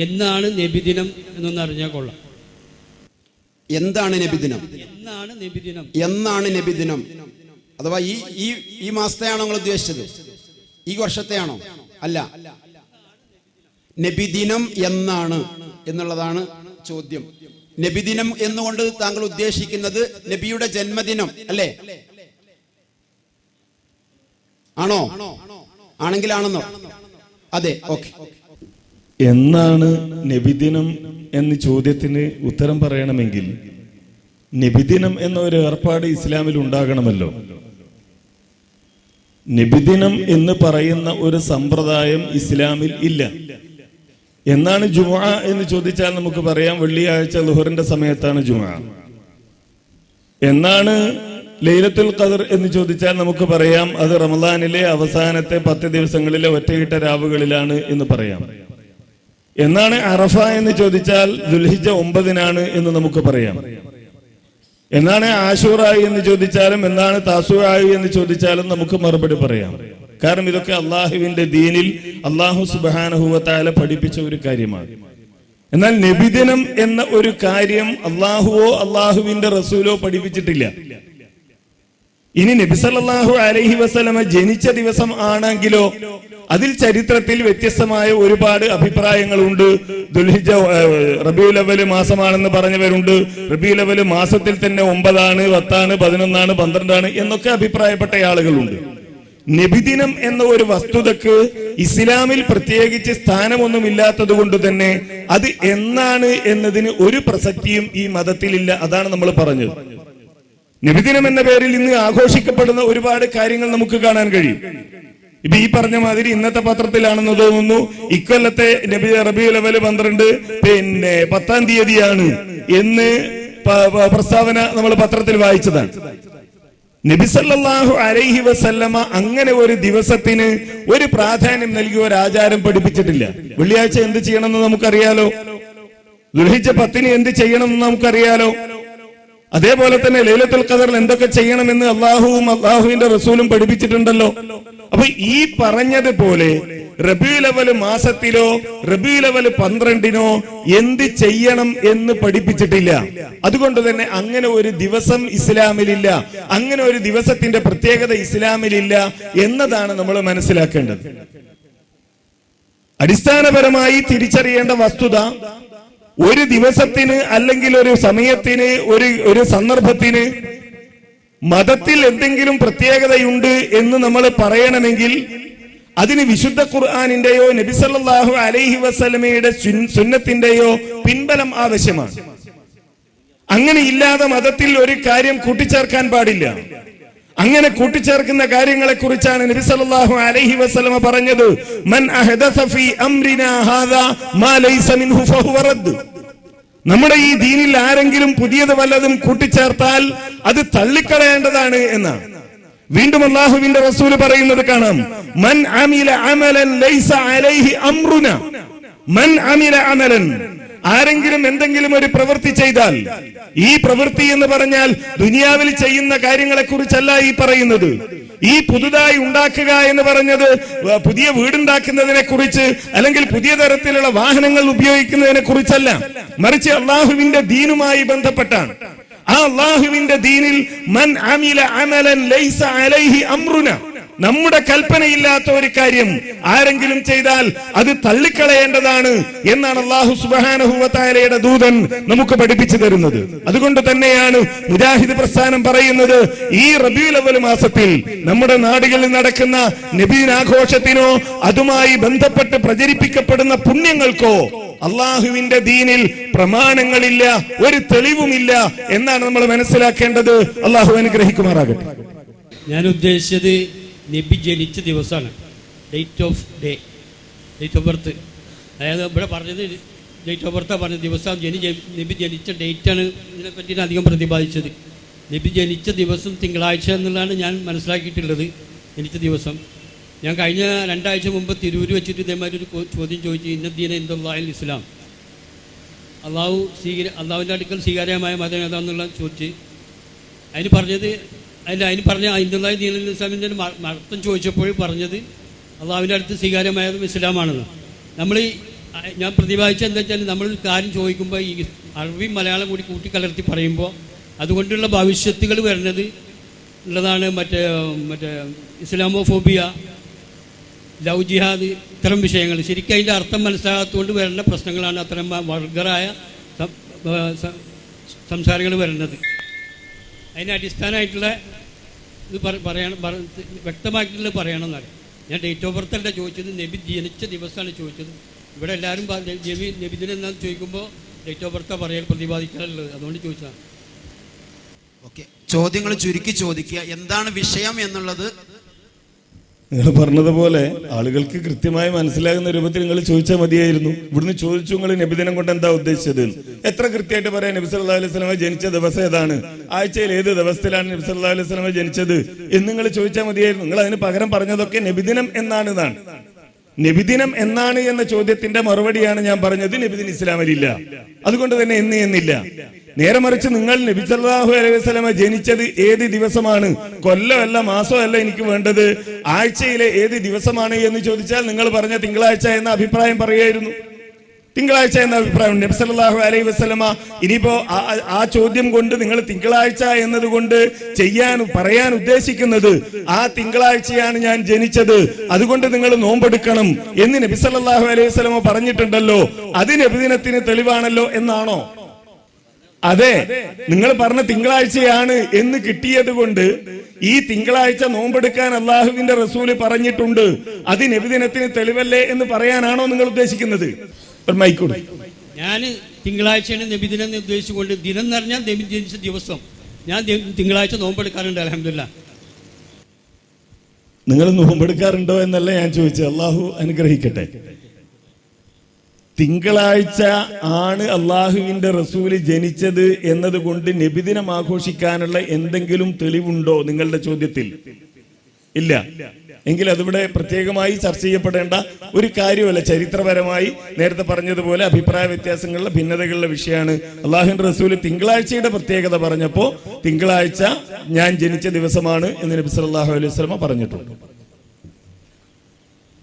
എന്നാണ് നബിദിനം എന്നൊന്ന് അറിഞ്ഞാൽ കൊള്ളാം. എന്താണ് നബിദിനം? എന്നാണ് നബിദിനം അഥവാ ഈ മാസത്തെയാണോ നിങ്ങൾ ഉദ്ദേശിച്ചത്? ഈ വർഷത്തെയാണോ? അല്ല, നബിദിനം എന്നാണ് എന്നുള്ളതാണ് ചോദ്യം. നബിദിനം എന്നുകൊണ്ട് താങ്കൾ ഉദ്ദേശിക്കുന്നത് നബിയുടെ ജന്മദിനം അല്ലേ? ആണോ? ആണെങ്കിലാണെന്നോ? അതെ, ഓക്കെ. എന്നാണ് നബിദിനം എന്ന ചോദ്യത്തിന് ഉത്തരം പറയണമെങ്കിൽ നബിദിനം എന്ന ഒരു ഏർപ്പാട് ഇസ്ലാമിൽ ഉണ്ടാകണമല്ലോ. നബിദിനം എന്ന് പറയുന്ന ഒരു സമ്പ്രദായം ഇസ്ലാമിൽ ഇല്ല. എന്നാണ് ജുമുഅ എന്ന് ചോദിച്ചാൽ നമുക്ക് പറയാം വെള്ളിയാഴ്ച ളുഹറിന്റെ സമയത്താണ് ജുമുഅ. എന്നാണ് ലൈലത്തുൽ ഖദർ എന്ന് ചോദിച്ചാൽ നമുക്ക് പറയാം അത് റമദാനിലെ അവസാനത്തെ 10 ദിവസങ്ങളിലെ ഒറ്റയിട്ട രാവുകളിലാണ് എന്ന് പറയാം. എന്നാണ് അറഫ എന്ന് ചോദിച്ചാൽ ദുൽഹിജ്ജ 9 എന്ന് നമുക്ക് പറയാം. എന്നാണ് ആശൂറായി എന്ന് ചോദിച്ചാലും എന്നാണ് താസുആയി എന്ന് ചോദിച്ചാലും നമുക്ക് മറുപടി പറയാം. കാരണം ഇതൊക്കെ അള്ളാഹുവിന്റെ ദീനിൽ അള്ളാഹു സുബ്ഹാനഹു വ തആല പഠിപ്പിച്ച ഒരു കാര്യമാണ്. എന്നാൽ നബിദിനം എന്ന ഒരു കാര്യം അള്ളാഹുവോ അള്ളാഹുവിന്റെ റസൂലോ പഠിപ്പിച്ചിട്ടില്ല. ഇനി നബി സല്ലല്ലാഹു അലൈഹി വസല്ലമ ജനിച്ച ദിവസം ആണെങ്കിലോ അതിൽ ചരിത്രത്തിൽ വ്യത്യസ്തമായ ഒരുപാട് അഭിപ്രായങ്ങളുണ്ട്. ദുൽഹിജ്ജ റബീഉൽ അവ്വൽ മാസമാണെന്ന് പറഞ്ഞവരുണ്ട്. റബീഉൽ അവ്വൽ മാസത്തിൽ തന്നെ 9 ആണ്, 10 ആണ്, 11 ആണ്, 12 ആണ് എന്നൊക്കെ അഭിപ്രായപ്പെട്ട ആളുകളുണ്ട്. നബിദിനം എന്ന ഒരു വസ്തുതക്ക് ഇസ്ലാമിൽ പ്രത്യേകിച്ച് സ്ഥാനമൊന്നുമില്ലാത്തത് കൊണ്ട് തന്നെ അത് എന്നാണ് എന്നതിന് ഒരു പ്രസക്തിയും ഈ മതത്തിലില്ല. അതാണ് നമ്മൾ പറഞ്ഞത്. നബിദിനം എന്ന പേരിൽ ഇന്ന് ആഘോഷിക്കപ്പെടുന്ന ഒരുപാട് കാര്യങ്ങൾ നമുക്ക് കാണാൻ കഴിയും. ഇപ്പൊ ഈ പറഞ്ഞ മാതിരി ഇന്നത്തെ പത്രത്തിലാണെന്ന് തോന്നുന്നു ഇക്കൊല്ലത്തെ റബീഉൽ അവ്വൽ 12 പിന്നെ 10-ാം തീയതിയാണ് എന്ന് പ്രസ്താവന നമ്മൾ പത്രത്തിൽ വായിച്ചതാണ്. നബി സല്ലല്ലാഹു അലൈഹി വസല്ലമ അങ്ങനെ ഒരു ദിവസത്തിന് ഒരു പ്രാധാന്യം നൽകിയ ഒരു ആചാരം പഠിപ്പിച്ചിട്ടില്ല. വെള്ളിയാഴ്ച എന്ത് ചെയ്യണമെന്ന് നമുക്കറിയാലോ, ദുൽഹിജ്ജ 10 എന്ത് ചെയ്യണമെന്ന് നമുക്കറിയാലോ. അതേപോലെ തന്നെ ലൈലത്തുൽ ഖദറിൽ എന്തൊക്കെ ചെയ്യണമെന്ന് അള്ളാഹുവും അള്ളാഹുവിന്റെ റസൂലും പഠിപ്പിച്ചിട്ടുണ്ടല്ലോ. അപ്പൊ ഈ പറഞ്ഞതുപോലെ റബീഉൽ അവ്വൽ മാസത്തിലോ റബീഉൽ അവ്വൽ 12 എന്ത് ചെയ്യണം എന്ന് പഠിപ്പിച്ചിട്ടില്ല. അതുകൊണ്ട് തന്നെ അങ്ങനെ ഒരു ദിവസം ഇസ്ലാമിലില്ല, അങ്ങനെ ഒരു ദിവസത്തിന്റെ പ്രത്യേകത ഇസ്ലാമിലില്ല എന്നതാണ് നമ്മൾ മനസ്സിലാക്കേണ്ടത്. അടിസ്ഥാനപരമായി തിരിച്ചറിയേണ്ട വസ്തുത ഒരു ദിവസത്തിന് അല്ലെങ്കിൽ ഒരു സമയത്തിന് ഒരു സന്ദർഭത്തിന് മതത്തിൽ എന്തെങ്കിലും പ്രത്യേകതയുണ്ട് എന്ന് നമ്മൾ പറയണമെങ്കിൽ അതിന് വിശുദ്ധ ഖുർആനിന്റെയോ നബി സല്ലല്ലാഹു അലൈഹി വസല്ലമയുടെ സുന്നത്തിന്റെയോ പിൻബലം ആവശ്യമാണ്. അങ്ങനെ ഇല്ലാതെ മതത്തിൽ ഒരു കാര്യം കൂട്ടിച്ചേർക്കാൻ പാടില്ല. അങ്ങനെ കൂട്ടിച്ചേർക്കുന്ന കാര്യങ്ങളെ കുറിച്ചാണ് നബി സല്ലല്ലാഹു അലൈഹി വസല്ലമ പറഞ്ഞത്, മൻ അഹദസ ഫീ അംരിനാ ഹാദാ മാ ലൈസ മിൻഹു ഫഹുവ റദ്ദ്. നമ്മുടെ ഈ ദീനിൽ ആരെങ്കിലും പുതിയത് വല്ലതും കൂട്ടിച്ചേർത്താൽ അത് തള്ളിക്കളയേണ്ടതാണ് എന്നാണ്. വീണ്ടും അല്ലാഹുവിന്റെ റസൂൽ പറയുന്നത് കാണാം, മൻ അമില അമലൻ ലൈസ അലൈഹി അംറുനാ. മൻ അമില അമലൻ, ആരെങ്കിലും എന്തെങ്കിലും ഒരു പ്രവൃത്തി ചെയ്താൽ, ഈ പ്രവൃത്തി എന്ന് പറഞ്ഞാൽ ദുനിയാവിൽ ചെയ്യുന്ന കാര്യങ്ങളെ കുറിച്ചല്ല ഈ പറയുന്നത്. ഈ പുതുതായി ഉണ്ടാക്കുക എന്ന് പറഞ്ഞത് പുതിയ വീടുണ്ടാക്കുന്നതിനെ കുറിച്ച് അല്ലെങ്കിൽ പുതിയ തരത്തിലുള്ള വാഹനങ്ങൾ ഉപയോഗിക്കുന്നതിനെ കുറിച്ചല്ല, മറിച്ച് അള്ളാഹുവിന്റെ ദീനുമായി ബന്ധപ്പെട്ടാണ്. ആ അള്ളാഹുവിന്റെ ദീനിൽ മൻ അമില അമലൻ ലൈസ അലൈഹി അംറുനാ, നമ്മുടെ കൽപ്പനയില്ലാത്ത ഒരു കാര്യം ആരെങ്കിലും ചെയ്താൽ അത് തള്ളിക്കളയേണ്ടതാണ് എന്നാണ് അല്ലാഹു സുബ്ഹാനഹു വ തആലയുടെ ദൂതൻ നമുക്ക് പഠിപ്പിച്ചു തരുന്നത്. അതുകൊണ്ട് തന്നെയാണ് മുജാഹിദ് പ്രസ്ഥാനം പറയുന്നത്, ഈ റബീഉൽ അവ്വൽ മാസത്തിൽ നമ്മുടെ നാടുകളിൽ നടക്കുന്ന നബിദിനാഘോഷത്തിനോ അതുമായി ബന്ധപ്പെട്ട് പ്രചരിപ്പിക്കപ്പെടുന്ന പുണ്യങ്ങൾക്കോ അള്ളാഹുവിന്റെ ദീനിൽ പ്രമാണങ്ങളില്ല, ഒരു തെളിവുമില്ല എന്നാണ് നമ്മൾ മനസ്സിലാക്കേണ്ടത്. അള്ളാഹു അനുഗ്രഹിക്കുമാറാകട്ടെ. ഞാൻ ഉദ്ദേശിച്ചത് നബി ജനിച്ച ദിവസമാണ്, ഡേറ്റ് ഓഫ് ബർത്ത്. അതായത് ഇവിടെ പറഞ്ഞത് ഡേറ്റ് ഓഫ് ബർത്താണ് പറഞ്ഞത്, ദിവസം നബി ജനിച്ച ഡേറ്റാണ് ഇതിനെപ്പറ്റി അധികം പ്രതിപാദിച്ചത്. നബി ജനിച്ച ദിവസം തിങ്കളാഴ്ച എന്നുള്ളതാണ് ഞാൻ മനസ്സിലാക്കിയിട്ടുള്ളത്. ജനിച്ച ദിവസം ഞാൻ കഴിഞ്ഞ 2 ആഴ്ച മുമ്പ് തിരൂര് വെച്ചിട്ട് ഇതേമാതിരി ഒരു ചോദ്യം ചോദിച്ചു, ഇന്നദ്ദീന ഇൻദല്ലാഹിൽ ഇസ്ലാം, അള്ളാഹുവിൻ്റെ അടുക്കൽ സ്വീകാര്യമായ മതം ഏതാണെന്നുള്ള ചോദിച്ച് അതിന് പറഞ്ഞ ഇന്ദല്ലാഹി ദീനുൽ ഇസ്ലാമിൻ്റെ അർത്ഥം ചോദിച്ചപ്പോൾ പറഞ്ഞത് അള്ളാഹുവിൻ്റെ അടുത്ത് സ്വീകാര്യമായതും ഇസ്ലാമാണെന്ന്. നമ്മൾ ഞാൻ പ്രതിപാദിച്ചത് എന്താ വെച്ചാൽ നമ്മൾ കാര്യം ചോദിക്കുമ്പോൾ ഈ അറബി മലയാളം കൂടി കൂട്ടിക്കലർത്തി പറയുമ്പോൾ അതുകൊണ്ടുള്ള ഭവിഷ്യത്തുകൾ വരുന്നത് ഉള്ളതാണ്. മറ്റേ ഇസ്ലാമോഫോബിയ, ലവ് ജിഹാദ്, ഇത്തരം വിഷയങ്ങൾ ശരിക്കും അതിൻ്റെ അർത്ഥം മനസ്സിലാകാത്തതുകൊണ്ട് വരുന്ന പ്രശ്നങ്ങളാണ് അത്തരം വർഗറായ സംസാരങ്ങൾ വരുന്നത്. അതിന് അടിസ്ഥാനമായിട്ടുള്ള ഇത് വ്യക്തമായിട്ടുള്ള പറയണമെന്നറിയാം. ഞാൻ ഡേറ്റ് ഓഫ് ബർത്ത് അല്ല ചോദിച്ചത്, നബി ജനിച്ച ദിവസമാണ് ചോദിച്ചത്. ഇവിടെ എല്ലാവരും നബിദിനം എന്നാന്ന് ചോദിക്കുമ്പോൾ ഡേറ്റ് ഓഫ് ബർത്താണ് പറയാൻ പ്രതിപാദിക്കാറുള്ളത്, അതുകൊണ്ട് ചോദിച്ചതാണ്. ഓക്കെ, ചോദ്യങ്ങൾ ചുരുക്കി ചോദിക്കുക, എന്താണ് വിഷയം എന്നുള്ളത്. നിങ്ങൾ പറഞ്ഞതുപോലെ ആളുകൾക്ക് കൃത്യമായി മനസ്സിലാകുന്ന രൂപത്തിൽ നിങ്ങൾ ചോദിച്ചാൽ മതിയായിരുന്നു. ഇവിടുന്ന് ചോദിച്ചു നിങ്ങൾ നബിദിനം കൊണ്ട് എന്താ ഉദ്ദേശിച്ചത്, എത്ര കൃത്യമായിട്ട് പറയാം. നബി സല്ലല്ലാഹു അലൈഹി വസല്ലമ ജനിച്ച ദിവസം ഏതാണ്, ആഴ്ചയിൽ ഏത് ദിവസത്തിലാണ് നബി സല്ലല്ലാഹു അലൈഹി വസല്ലമ ജനിച്ചത് എന്ന് നിങ്ങൾ ചോദിച്ചാൽ മതിയായിരുന്നു. നിങ്ങൾ അതിന് പകരം പറഞ്ഞതൊക്കെ നബിദിനം എന്നാണ്. നബിദിനം എന്നാണ് എന്ന ചോദ്യത്തിന്റെ മറുപടിയാണ് ഞാൻ പറഞ്ഞത്. നബിദിൻ ഇസ്ലാമിലില്ല, അതുകൊണ്ട് തന്നെ എന്നില്ല. നേരെ മറിച്ച് നിങ്ങൾ നബി സല്ലല്ലാഹു അലൈഹി വസല്ലമ ജനിച്ചത് ഏത് ദിവസമാണ്, കൊല്ലമല്ല മാസമല്ല എനിക്ക് വേണ്ടത്, ആഴ്ചയിലെ ഏത് ദിവസമാണ് എന്ന് ചോദിച്ചാൽ നിങ്ങൾ പറഞ്ഞ തിങ്കളാഴ്ച എന്ന അഭിപ്രായം പറയായിരുന്നു. തിങ്കളാഴ്ച എന്ന അഭിപ്രായം നബി സല്ലല്ലാഹു അലൈഹി വസല്ലമ. ഇനിയിപ്പോ ആ ചോദ്യം കൊണ്ട് നിങ്ങൾ തിങ്കളാഴ്ച എന്നതുകൊണ്ട് പറയാൻ ഉദ്ദേശിക്കുന്നത് ആ തിങ്കളാഴ്ചയാണ് ഞാൻ ജനിച്ചത്, അതുകൊണ്ട് നിങ്ങൾ നോമ്പെടുക്കണം എന്ന് നബി സല്ലല്ലാഹു അലൈഹി വസല്ലമ പറഞ്ഞിട്ടുണ്ടല്ലോ, അത് നബിദിനത്തിന് തെളിവാണല്ലോ എന്നാണോ? അതെ, നിങ്ങൾ പറഞ്ഞ തിങ്കളാഴ്ചയാണ് എന്ന് കിട്ടിയത് കൊണ്ട് ഈ തിങ്കളാഴ്ച നോമ്പെടുക്കാൻ അള്ളാഹുവിന്റെ റസൂല് പറഞ്ഞിട്ടുണ്ട്, അത് നബിദിനത്തിന് തെളിവല്ലേ എന്ന് പറയാനാണോ നിങ്ങൾ ഉദ്ദേശിക്കുന്നത്? ഞാൻ തിങ്കളാഴ്ചയാണ് നബിദിനം എന്ന് ഉദ്ദേശിച്ചുകൊണ്ട്, ദിനം എന്ന് പറഞ്ഞാൽ നബി ജനിച്ച ദിവസം. ഞാൻ തിങ്കളാഴ്ച നോമ്പെടുക്കാറുണ്ട്, അൽഹംദുലില്ലാഹ്. നിങ്ങൾ നോമ്പെടുക്കാറുണ്ടോ എന്നല്ല ഞാൻ ചോദിച്ചത്, അള്ളാഹു അനുഗ്രഹിക്കട്ടെ. തിങ്കളാഴ്ച ആണ് അള്ളാഹുവിന്റെ റസൂല് ജനിച്ചത് എന്നതുകൊണ്ട് നബിദിനം ആഘോഷിക്കാനുള്ള എന്തെങ്കിലും തെളിവുണ്ടോ നിങ്ങളുടെ ചോദ്യത്തിൽ? ഇല്ല. എങ്കിൽ അതിവിടെ പ്രത്യേകമായി ചർച്ച ചെയ്യപ്പെടേണ്ട ഒരു കാര്യമല്ല. ചരിത്രപരമായി നേരത്തെ പറഞ്ഞതുപോലെ അഭിപ്രായ വ്യത്യാസങ്ങളുടെ ഭിന്നതകളുടെ വിഷയമാണ്. അള്ളാഹുവിന്റെ റസൂല് തിങ്കളാഴ്ചയുടെ പ്രത്യേകത പറഞ്ഞപ്പോൾ തിങ്കളാഴ്ച ഞാൻ ജനിച്ച ദിവസമാണ് എന്ന് നബി സല്ലല്ലാഹു അലൈഹി വസല്ലമ പറഞ്ഞിട്ടുണ്ട്.